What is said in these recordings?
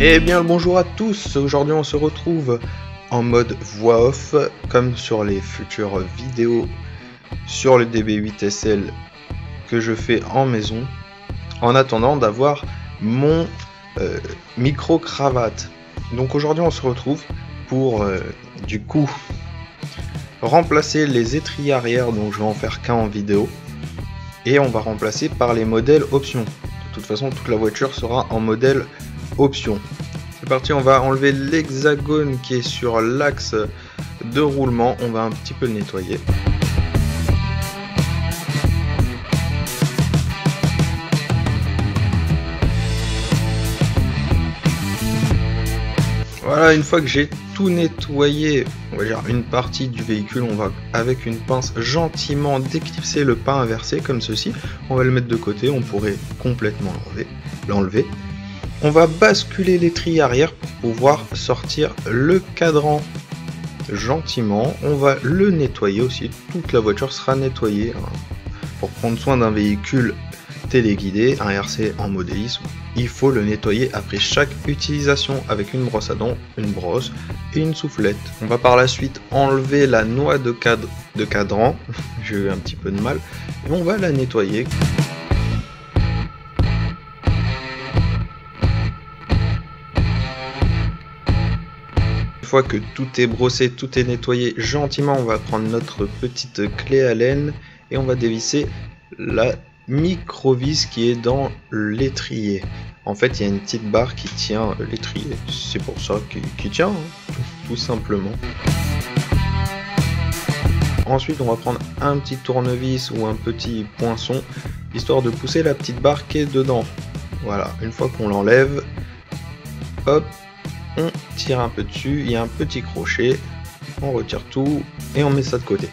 Eh bien le bonjour à tous, aujourd'hui on se retrouve en mode voix off comme sur les futures vidéos sur le DB8SL que je fais en maison en attendant d'avoir mon micro cravate. Donc aujourd'hui on se retrouve pour du coup remplacer les étriers arrière, donc je vais en faire qu'un en vidéo, et on va remplacer par les modèles options. De toute façon toute la voiture sera en modèle option. C'est parti, on va enlever l'hexagone qui est sur l'axe de roulement, on va un petit peu le nettoyer. Voilà, une fois que j'ai tout nettoyé, on va dire une partie du véhicule, on va avec une pince gentiment déclipser le pas inversé comme ceci. On va le mettre de côté, on pourrait complètement l'enlever. On va basculer l'étrier arrière pour pouvoir sortir le cadran gentiment. On va le nettoyer aussi, toute la voiture sera nettoyée hein. Pour prendre soin d'un véhicule téléguidé, un RC en modélisme, il faut le nettoyer après chaque utilisation avec une brosse à dents, une brosse et une soufflette. On va par la suite enlever la noix de cadran, j'ai eu un petit peu de mal, et on va la nettoyer. Une fois que tout est brossé, tout est nettoyé gentiment, on va prendre notre petite clé Allen et on va dévisser la micro-vis qui est dans l'étrier. En fait, il y a une petite barre qui tient l'étrier. C'est pour ça qu'il tient, hein, tout simplement. Ensuite, on va prendre un petit tournevis ou un petit poinçon, histoire de pousser la petite barre qui est dedans. Voilà, une fois qu'on l'enlève, hop, on tire un peu dessus, il y a un petit crochet, on retire tout et on met ça de côté.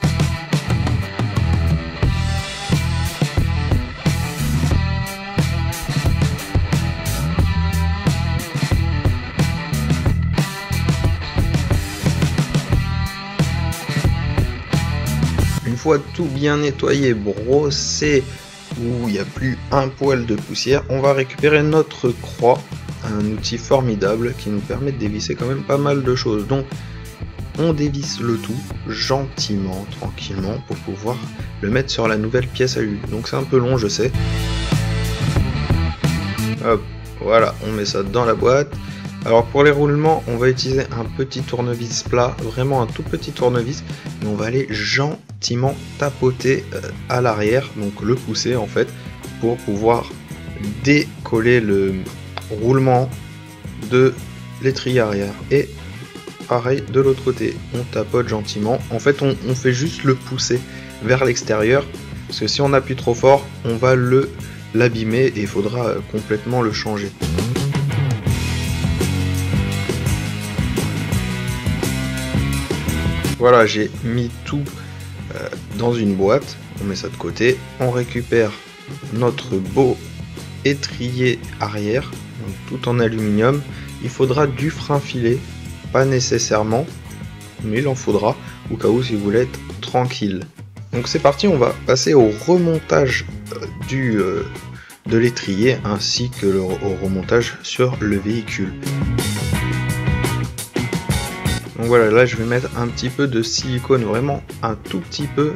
Une fois tout bien nettoyé, brossé, où il n'y a plus un poil de poussière, on va récupérer notre croix, un outil formidable qui nous permet de dévisser quand même pas mal de choses. Donc on dévisse le tout gentiment, tranquillement, pour pouvoir le mettre sur la nouvelle pièce à huile. Donc c'est un peu long, je sais. Hop, voilà, on met ça dans la boîte. Alors pour les roulements, on va utiliser un petit tournevis plat, vraiment un tout petit tournevis, et on va aller gentiment tapoter à l'arrière, donc le pousser en fait, pour pouvoir décoller le roulement de l'étrier arrière. Et pareil de l'autre côté, on tapote gentiment. En fait, on fait juste le pousser vers l'extérieur, parce que si on appuie trop fort, on va l'abîmer et il faudra complètement le changer. Voilà, j'ai mis tout dans une boîte, on met ça de côté, on récupère notre beau étrier arrière, donc tout en aluminium. Il faudra du frein filé, pas nécessairement, mais il en faudra au cas où si vous voulez être tranquille. Donc c'est parti, on va passer au remontage de l'étrier ainsi que au remontage sur le véhicule. Donc voilà, là je vais mettre un petit peu de silicone, vraiment un tout petit peu.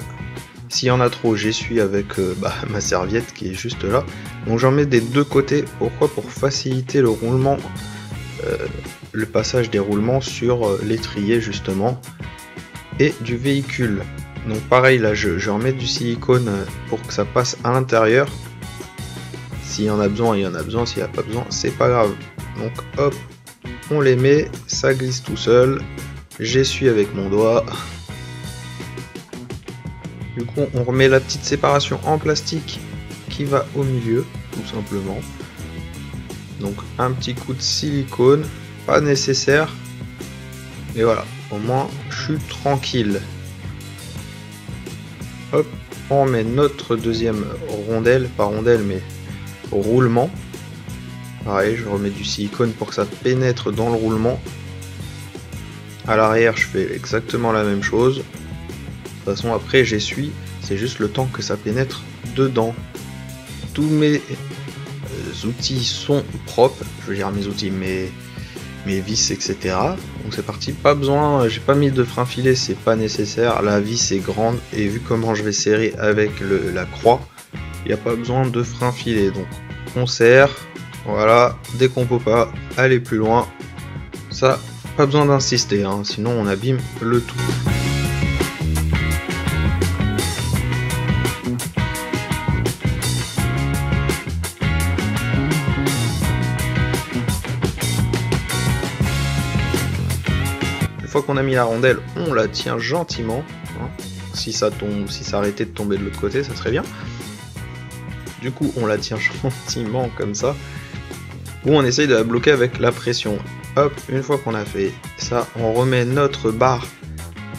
S'il y en a trop, j'essuie avec ma serviette qui est juste là. Donc j'en mets des deux côtés. Pourquoi? Pour faciliter le roulement, le passage des roulements sur l'étrier justement et du véhicule. Donc pareil, là je remets du silicone pour que ça passe à l'intérieur. S'il y en a besoin, il y en a besoin. S'il n'y a pas besoin, c'est pas grave. Donc hop, on les met, ça glisse tout seul. J'essuie avec mon doigt. Du coup, on remet la petite séparation en plastique qui va au milieu, tout simplement. Donc un petit coup de silicone, pas nécessaire. Et voilà, au moins je suis tranquille. Hop, on met notre deuxième rondelle, pas rondelle mais roulement. Pareil, je remets du silicone pour que ça pénètre dans le roulement. À l'arrière, je fais exactement la même chose. De toute façon, après, j'essuie. C'est juste le temps que ça pénètre dedans. Tous mes outils sont propres. Je veux dire mes outils, mes vis, etc. Donc c'est parti, pas besoin, j'ai pas mis de frein filet, c'est pas nécessaire, la vis est grande et vu comment je vais serrer avec la croix, il n'y a pas besoin de frein filet. Donc on serre, voilà, dès qu'on peut pas aller plus loin, ça, pas besoin d'insister, hein, sinon on abîme le tout. Une fois qu'on a mis la rondelle, on la tient gentiment. Hein. Si ça tombe, si ça arrêtait de tomber de l'autre côté, ça serait bien. Du coup, on la tient gentiment comme ça. Ou on essaye de la bloquer avec la pression. Hop, une fois qu'on a fait ça, on remet notre barre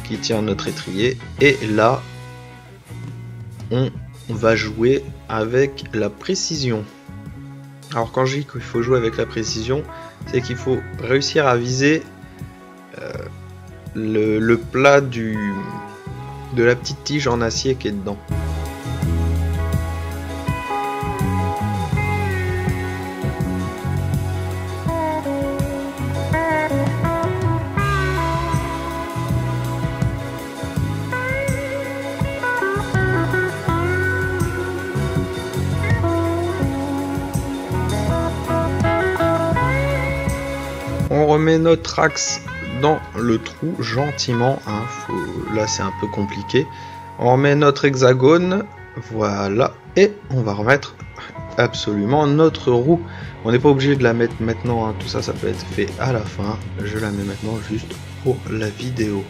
qui tient notre étrier. Et là, on va jouer avec la précision. Alors quand je dis qu'il faut jouer avec la précision, c'est qu'il faut réussir à viser le plat de la petite tige en acier qui est dedans. On remet notre axe dans le trou gentiment, hein, là c'est un peu compliqué. On remet notre hexagone, voilà, et on va remettre absolument notre roue. On n'est pas obligé de la mettre maintenant, hein, tout ça, ça peut être fait à la fin. Je la mets maintenant juste pour la vidéo.